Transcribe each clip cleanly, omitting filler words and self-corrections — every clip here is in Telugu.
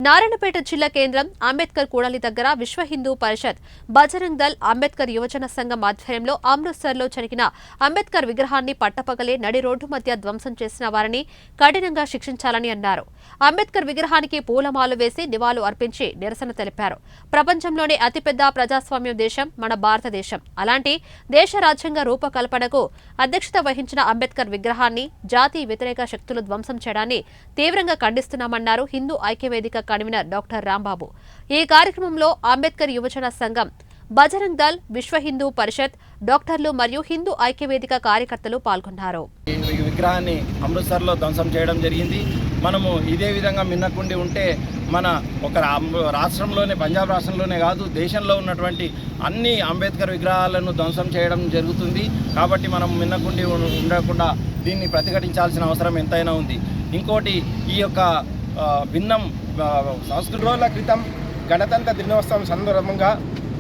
నారాయణపేట జిల్లా కేంద్రం అంబేద్కర్ కూడలి దగ్గర విశ్వ హిందూ పరిషత్ బజరంగ్ దళ్ అంబేద్కర్ యువజన సంఘం ఆధ్వర్యంలో అమృత్సర్లో జరిగిన అంబేద్కర్ విగ్రహాన్ని పట్టపగలే నడి రోడ్డు మధ్య ధ్వంసం చేసిన వారిని కఠినంగా శిక్షించాలని అన్నారు. అంబేద్కర్ విగ్రహానికి పూలమాలు వేసి నివాళులు అర్పించి నిరసన తెలిపారు. ప్రపంచంలోనే అతిపెద్ద ప్రజాస్వామ్య దేశం మన భారతదేశం. అలాంటి దేశ రాజ్యాంగ రూపకల్పనకు అధ్యక్షత వహించిన అంబేద్కర్ విగ్రహాన్ని జాతీయ వ్యతిరేక శక్తులు ధ్వంసం చేయడాన్ని తీవ్రంగా ఖండిస్తున్నామన్నారు హిందూ ఐక్యవేదిక కన్వీనర్ డాక్టర్ రాంబాబు. ఈ కార్యక్రమంలో అంబేద్కర్ యువజన సంఘం, బజరంగ్ దళ్, విశ్వ హిందూ పరిషత్, డాక్టర్లు మరియు హిందూ ఐక్యవేదిక కార్యకర్తలు పాల్గొన్నారు. ఈ విగ్రహాన్ని అమృత్సర్లో ధ్వంసం చేయడం జరిగింది. మనము ఇదే విధంగా మిన్నకుండి ఉంటే మన ఒక రాష్ట్రంలోనే, పంజాబ్ రాష్ట్రంలోనే కాదు, దేశంలో ఉన్నటువంటి అన్ని అంబేద్కర్ విగ్రహాలను ధ్వంసం చేయడం జరుగుతుంది. కాబట్టి మనం మిన్నకుండి ఉండకుండా దీన్ని ప్రతిఘటించాల్సిన అవసరం ఎంతైనా ఉంది. ఇంకోటి, ఈ యొక్క భిన్నం సంస్కృతి రోజుల క్రితం గణతంత్ర దినోత్సవం సందర్భంగా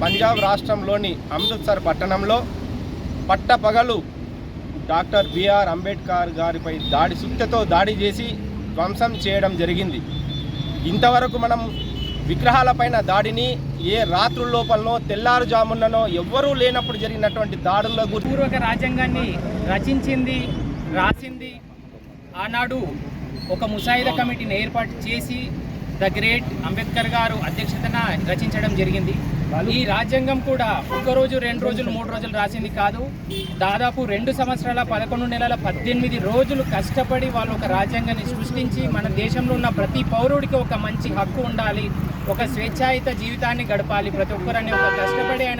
పంజాబ్ రాష్ట్రంలోని అమృత్సర్ పట్టణంలో పట్టపగలు డాక్టర్ బిఆర్ అంబేద్కర్ గారిపై సుత్తెతో దాడి చేసి ధ్వంసం చేయడం జరిగింది. ఇంతవరకు మనం విగ్రహాలపైన దాడిని ఏ రాత్రుల్లోపలనో తెల్లారుజామునో ఎవ్వరూ లేనప్పుడు జరిగినటువంటి దాడుల గురించి పూర్వక రాజ్యాంగాన్ని రచించింది, రాసింది ఆనాడు ఒక ముసాయిదా కమిటీని ఏర్పాటు చేసి ద గ్రేట్ అంబేద్కర్ గారు అధ్యక్షతన రచించడం జరిగింది. ఈ రాజ్యాంగం కూడా ఒక రోజు, 2 రోజులు, 3 రోజులు రాసింది కాదు. దాదాపు 2 సంవత్సరాల 11 నెలల 18 రోజులు కష్టపడి వాళ్ళు ఒక రాజ్యాంగాన్ని సృష్టించి మన దేశంలో ఉన్న ప్రతి పౌరుడికి ఒక మంచి హక్కు ఉండాలి, ఒక స్వేచ్ఛాయుత జీవితాన్ని గడపాలి, ప్రతి ఒక్కరని ఒక కష్టపడి ఆయన